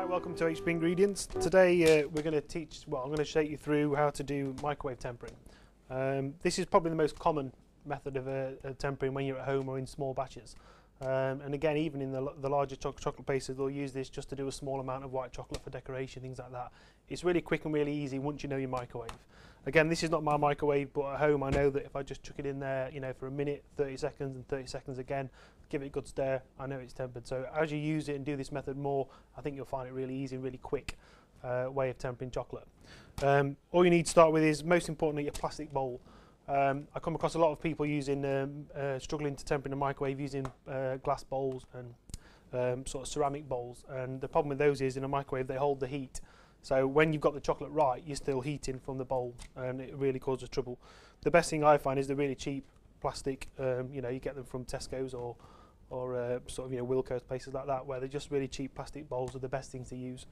Hi, welcome to HB Ingredients. Today we're going to teach, I'm going to show you through how to do microwave tempering. This is probably the most common method of tempering when you're at home or in small batches. And again, even in the larger chocolate pastries, they'll use this just to do a small amount of white chocolate for decoration, things like that. It's really quick and really easy once you know your microwave. Again, this is not my microwave, but at home I know that if I just chuck it in there, for a minute, 30 seconds and 30 seconds again, give it a good stir, I know it's tempered. So as you use it and do this method more, I think you'll find it really easy and really quick way of tempering chocolate. All you need to start with is, most importantly, a plastic bowl. I come across a lot of people using, struggling to temper in a microwave using glass bowls and sort of ceramic bowls. And the problem with those is, in a microwave, they hold the heat. So when you've got the chocolate right, you're still heating from the bowl, and it really causes trouble. The best thing I find is the really cheap plastic. You get them from Tesco's or sort of Wilko's, places like that, where they're just really cheap plastic bowls are the best things to use.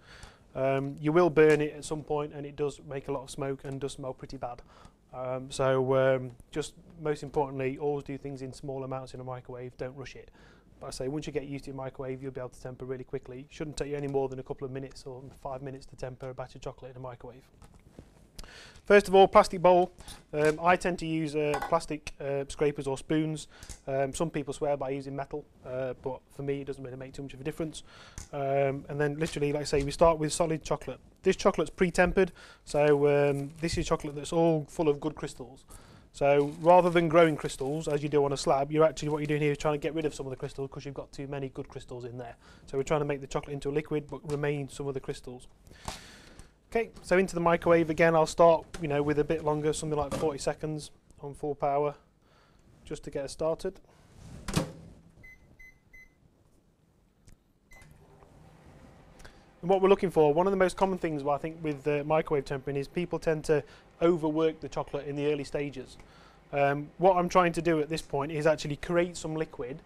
You will burn it at some point, and it does make a lot of smoke and does smell pretty bad. Just most importantly, always do things in small amounts in a microwave. Don't rush it. But I say, once you get used to your microwave, you'll be able to temper really quickly. It shouldn't take you any more than a couple of minutes or 5 minutes to temper a batch of chocolate in a microwave. First of all, plastic bowl. I tend to use plastic scrapers or spoons. Some people swear by using metal, but for me it doesn't really make too much of a difference. And then literally, like I say, we start with solid chocolate. This chocolate's pre-tempered, so this is chocolate that's all full of good crystals. So rather than growing crystals, as you do on a slab, what you're doing here is trying to get rid of some of the crystals because you've got too many good crystals in there. So we're trying to make the chocolate into a liquid but remain some of the crystals. Okay, so into the microwave again. I'll start, with a bit longer, something like 40 seconds on full power, just to get us started. And what we're looking for, one of the most common things I think with microwave tempering is people tend to overwork the chocolate in the early stages. What I'm trying to do at this point is actually create some liquid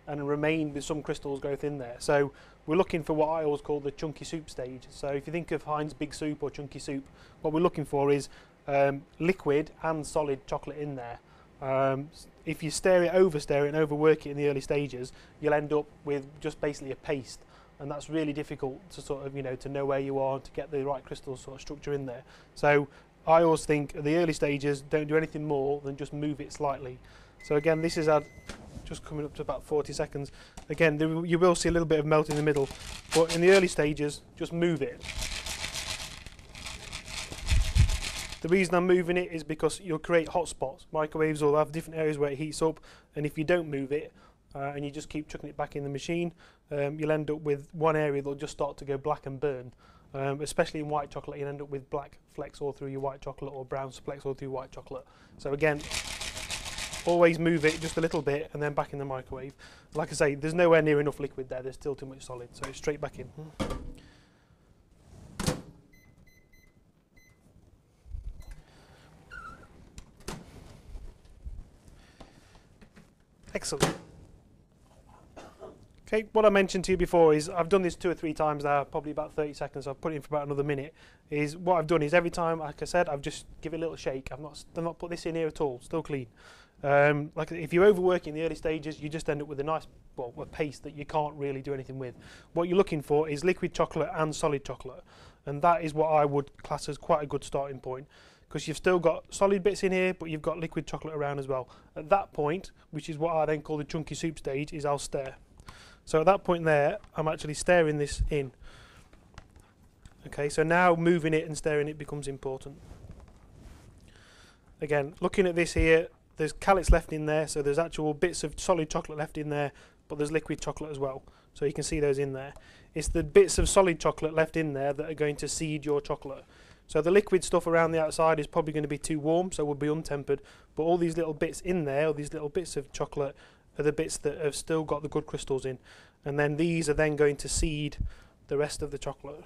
and remain with some crystals growth in there. So we're looking for what I always call the chunky soup stage. So if you think of Heinz Big Soup or chunky soup, what we're looking for is liquid and solid chocolate in there. If you overstir it and overwork it in the early stages, you'll end up with just basically a paste. And that's really difficult to sort of, to know where you are, to get the right crystal sort of structure in there. So I always think at the early stages, don't do anything more than just move it slightly. So again, this is just coming up to about 40 seconds. Again, you will see a little bit of melt in the middle, but in the early stages, just move it. The reason I'm moving it is because you'll create hot spots. Microwaves will have different areas where it heats up, and if you don't move it, and you just keep chucking it back in the machine, you'll end up with one area that'll just start to go black and burn. Especially in white chocolate, you'll end up with black flecks all through your white chocolate or brown flecks all through white chocolate. So again, always move it just a little bit and then back in the microwave. Like I say, there's nowhere near enough liquid there, there's still too much solid, so it's straight back in. Excellent. Okay, what I mentioned to you before is I've done this 2 or 3 times now, probably about 30 seconds. I've put it in for about another minute. What I've done is every time, like I said, I've just give it a little shake. I've not put this in here at all, still clean. Like if you overwork in the early stages, you just end up with a nice, a paste that you can't really do anything with. What you're looking for is liquid chocolate and solid chocolate, and that is what I would class as quite a good starting point, because you've still got solid bits in here, but you've got liquid chocolate around as well. At that point, which is what I then call the chunky soup stage, is I'll stir. So at that point there, I'm actually stirring this in. Okay, so now moving it and stirring it becomes important. Again, looking at this here, there's callets left in there, so there's actual bits of solid chocolate left in there, but there's liquid chocolate as well. So you can see those in there. It's the bits of solid chocolate left in there that are going to seed your chocolate. So the liquid stuff around the outside is probably going to be too warm, so will be untempered. But all these little bits in there, or these little bits of chocolate, are the bits that have still got the good crystals in. And then these are then going to seed the rest of the chocolate.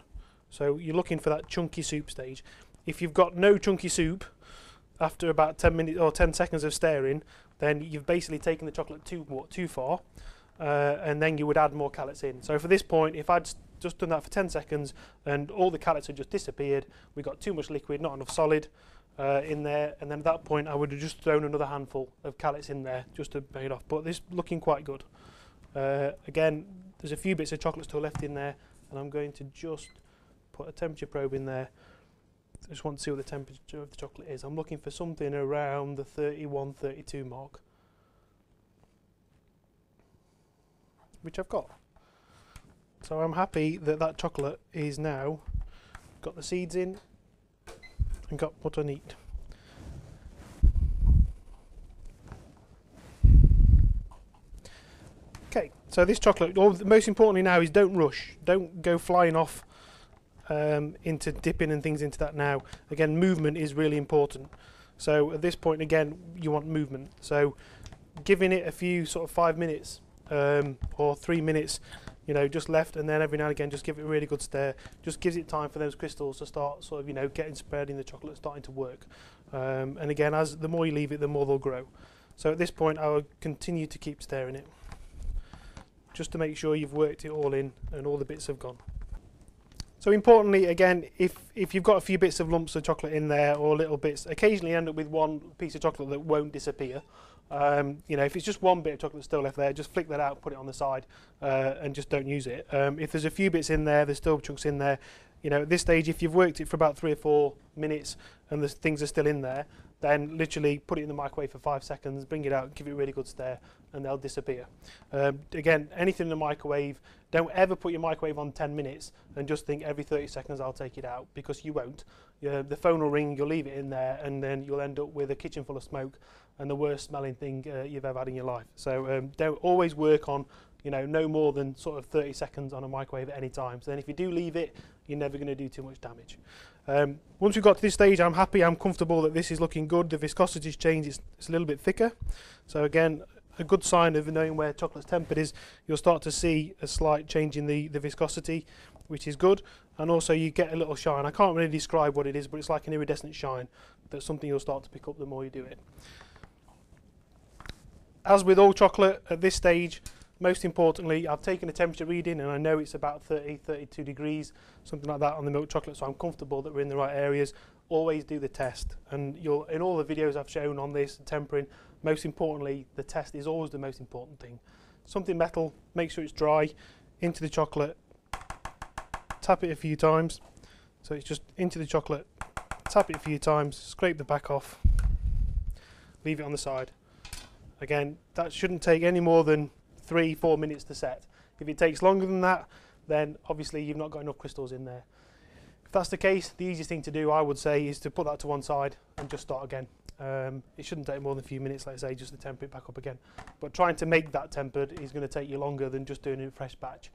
So you're looking for that chunky soup stage. If you've got no chunky soup, after about 10 minutes or 10 seconds of stirring, then you've basically taken the chocolate too far, and then you would add more callets in. So for this point, if I'd just done that for 10 seconds and all the callets had just disappeared, we got too much liquid, not enough solid in there, and then at that point I would have just thrown another handful of callets in there just to bring it off. But this is looking quite good. Again, there's a few bits of chocolate still left in there, and I'm going to just put a temperature probe in there. I just want to see what the temperature of the chocolate is. I'm looking for something around the 31, 32 mark, which I've got. So I'm happy that that chocolate is now got the seeds in and got what I need. Okay, so this chocolate, most importantly now, is don't rush. Don't go flying off into dipping and things into that now. Again, movement is really important. So at this point, again, you want movement. So giving it a few sort of 5 minutes or 3 minutes, you know, just left, and then every now and again just give it a really good stir. Just gives it time for those crystals to start sort of, you know, getting spread in the chocolate, starting to work. And again, as the more you leave it, the more they'll grow. So at this point, I will continue to keep stirring it, just to make sure you've worked it all in and all the bits have gone. So importantly, again, if you've got a few bits of lumps of chocolate in there or little bits, occasionally end up with one piece of chocolate that won't disappear. You know, if it's just one bit of chocolate still left there, just flick that out, put it on the side, and just don't use it. If there's a few bits in there, there's still chunks in there. You know, at this stage, if you've worked it for about 3 or 4 minutes and the things are still in there, then literally put it in the microwave for 5 seconds, bring it out, give it a really good stir, and they'll disappear. Again, anything in the microwave, don't ever put your microwave on 10 minutes and just think every 30 seconds I'll take it out, because you won't. The phone will ring, you'll leave it in there, and then you'll end up with a kitchen full of smoke and the worst smelling thing you've ever had in your life. So don't always work on, you know, no more than sort of 30 seconds on a microwave at any time. So then if you do leave it, you're never going to do too much damage. Once we've got to this stage, I'm happy, I'm comfortable that this is looking good. The viscosity's changed, it's a little bit thicker. So again, a good sign of knowing where chocolate's tempered is you'll start to see a slight change in the viscosity, which is good. And also you get a little shine. I can't really describe what it is, but it's like an iridescent shine. That's something you'll start to pick up the more you do it. As with all chocolate at this stage, most importantly, I've taken a temperature reading and I know it's about 30, 32 degrees, something like that on the milk chocolate, so I'm comfortable that we're in the right areas. Always do the test, and you'll, in all the videos I've shown on this tempering, most importantly, the test is always the most important thing. Something metal, make sure it's dry, into the chocolate, tap it a few times, so it's just into the chocolate, tap it a few times, scrape the back off, leave it on the side. Again, that shouldn't take any more than 3-4 minutes to set. If it takes longer than that, then obviously you've not got enough crystals in there. If that's the case, the easiest thing to do, I would say, is to put that to one side and just start again. It shouldn't take more than a few minutes, like I say, just to temper it back up again. But trying to make that tempered is going to take you longer than just doing a fresh batch.